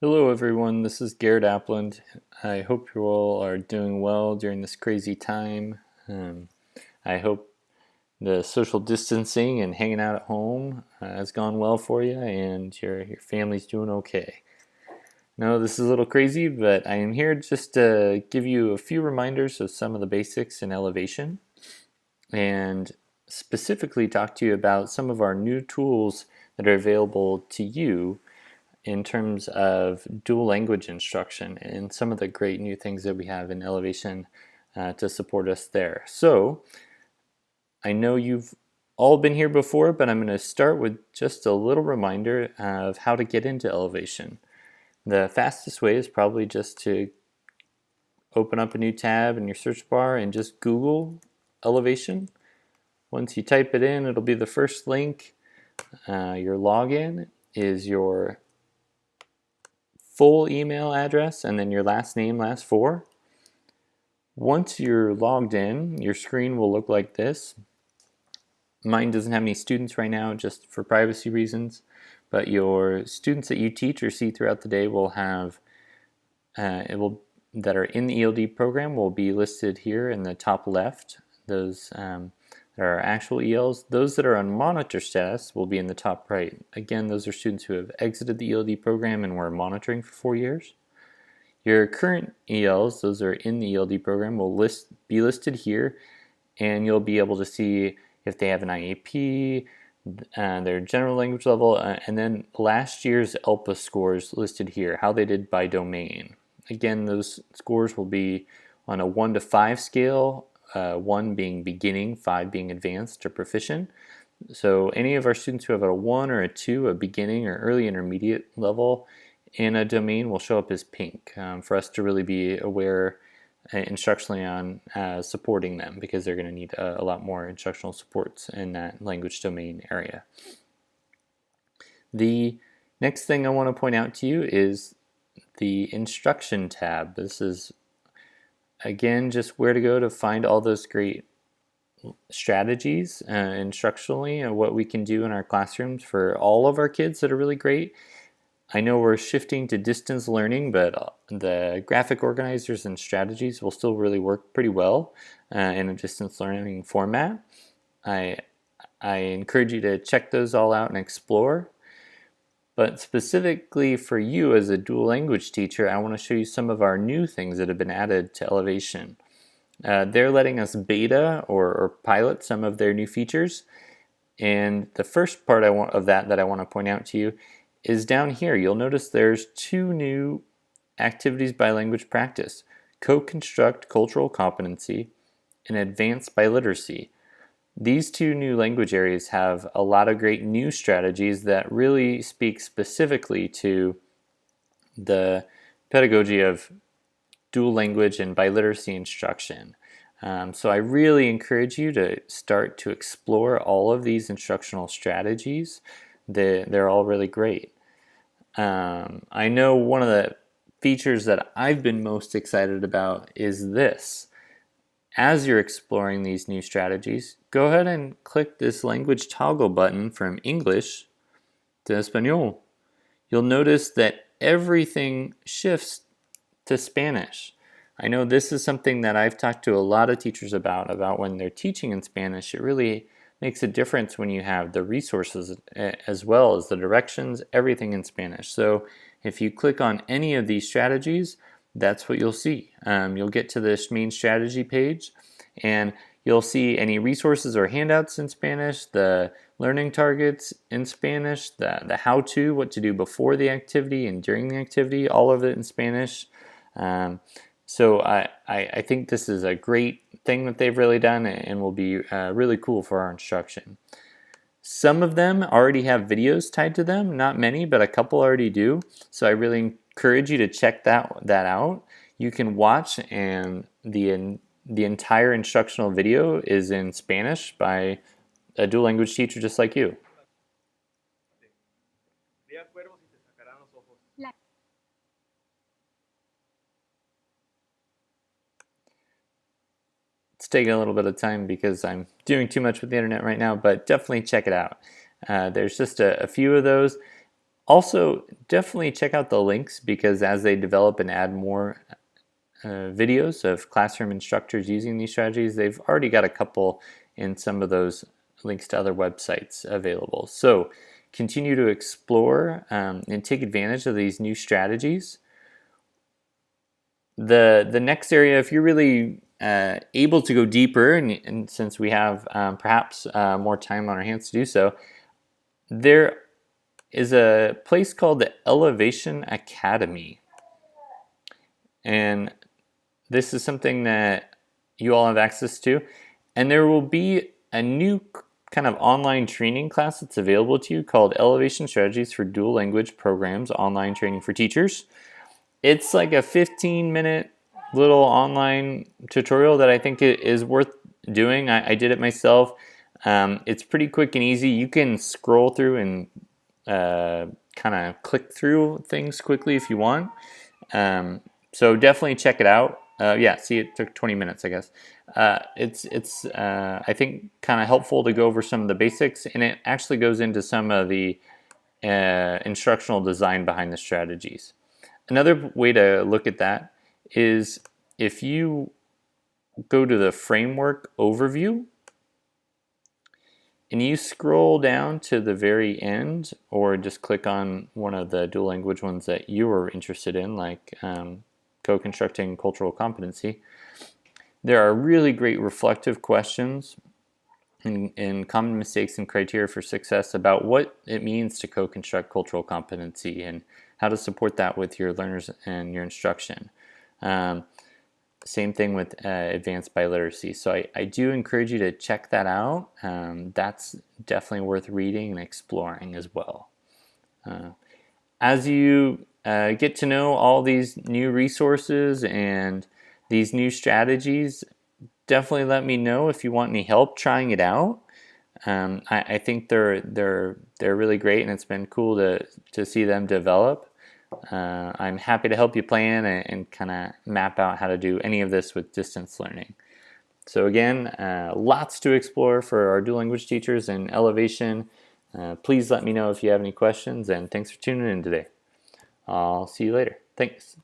Hello everyone, this is Garrett Appland. I hope you all are doing well during this crazy time. I hope the social distancing and hanging out at home has gone well for you and your family's doing okay. No, this is a little crazy, but I am here just to give you a few reminders of some of the basics in Ellevation and specifically talk to you about some of our new tools that are available to you in terms of dual language instruction and some of the great new things that we have in Ellevation to support us there. So I know you've all been here before, but I'm going to start with just a little reminder of how to get into Ellevation. The fastest way is probably just to open up a new tab in your search bar and just Google Ellevation. Once you type it in, it'll be the first link. Your login is your full email address and then your last name, last four. Once you're logged in, your screen will look like this. Mine doesn't have any students right now just for privacy reasons, but your students that you teach or see throughout the day will have that are in the ELD program will be listed here in the top left. Those that are actual ELs. Those that are on monitor status will be in the top right. Again, those are students who have exited the ELD program and were monitoring for 4 years. Your current ELs, those are in the ELD program, will be listed here, and you'll be able to see if they have an IEP, their general language level, and then last year's ELPA scores listed here, how they did by domain. Again, those scores will be on a 1 to 5 scale, 1 being beginning, 5 being advanced or proficient. So any of our students who have a 1 or a 2, a beginning or early intermediate level in a domain will show up as pink for us to really be aware instructionally on supporting them, because they're going to need a lot more instructional supports in that language domain area. The next thing I want to point out to you is the instruction tab. This is again just where to go to find all those great strategies instructionally and what we can do in our classrooms for all of our kids that are really great. I know we're shifting to distance learning, but the graphic organizers and strategies will still really work pretty well in a distance learning format. I encourage you to check those all out and explore. But specifically for you as a dual language teacher, I want to show you some of our new things that have been added to Ellevation. They're letting us beta or pilot some of their new features. And the first part of that I want to point out to you is down here. You'll notice there's 2 new activities by language practice: co-construct cultural competency and advance biliteracy. These 2 new language areas have a lot of great new strategies that really speak specifically to the pedagogy of dual language and biliteracy instruction. So I really encourage you to start to explore all of these instructional strategies. They're all really great. I know one of the features that I've been most excited about is this. As you're exploring these new strategies, go ahead and click this language toggle button from English to Espanol. You'll notice that everything shifts to Spanish. I know this is something that I've talked to a lot of teachers about when they're teaching in Spanish. It really makes a difference when you have the resources as well as the directions, everything in Spanish. So if you click on any of these strategies, that's what you'll see. You'll get to this main strategy page and you'll see any resources or handouts in Spanish, the learning targets in Spanish, the how-to, what to do before the activity and during the activity, all of it in Spanish. So I think this is a great thing that they've really done and will be really cool for our instruction. Some of them already have videos tied to them, not many, but a couple already do. So I really encourage you to check that out. You can watch, and the entire instructional video is in Spanish by a dual language teacher just like you. It's taking a little bit of time because I'm doing too much with the internet right now, but definitely check it out. There's just a few of those. Also, definitely check out the links, because as they develop and add more videos of classroom instructors using these strategies, they've already got a couple in some of those links to other websites available. So continue to explore and take advantage of these new strategies. The next area, if you're really able to go deeper, and since we have perhaps more time on our hands to do so, there is a place called the Ellevation Academy. And this is something that you all have access to. And there will be a new kind of online training class that's available to you called Ellevation Strategies for Dual Language Programs Online Training for Teachers. It's like a 15-minute little online tutorial that I think it is worth doing. I did it myself. It's pretty quick and easy. You can scroll through and kind of click through things quickly if you want. So definitely check it out. Yeah, see, it took 20 minutes, I guess. It's I think kind of helpful to go over some of the basics, and it actually goes into some of the instructional design behind the strategies. Another way to look at that is if you go to the framework overview and you scroll down to the very end, or just click on one of the dual language ones that you were interested in, like co-constructing cultural competency, there are really great reflective questions and common mistakes and criteria for success about what it means to co-construct cultural competency and how to support that with your learners and your instruction. Same thing with advanced biliteracy. So I do encourage you to check that out. That's definitely worth reading and exploring as well. As you get to know all these new resources and these new strategies, definitely let me know if you want any help trying it out. I think they're really great, and it's been cool to see them develop. I'm happy to help you plan and kind of map out how to do any of this with distance learning. So again, lots to explore for our dual language teachers in Ellevation. Please let me know if you have any questions, and thanks for tuning in today. I'll see you later. Thanks.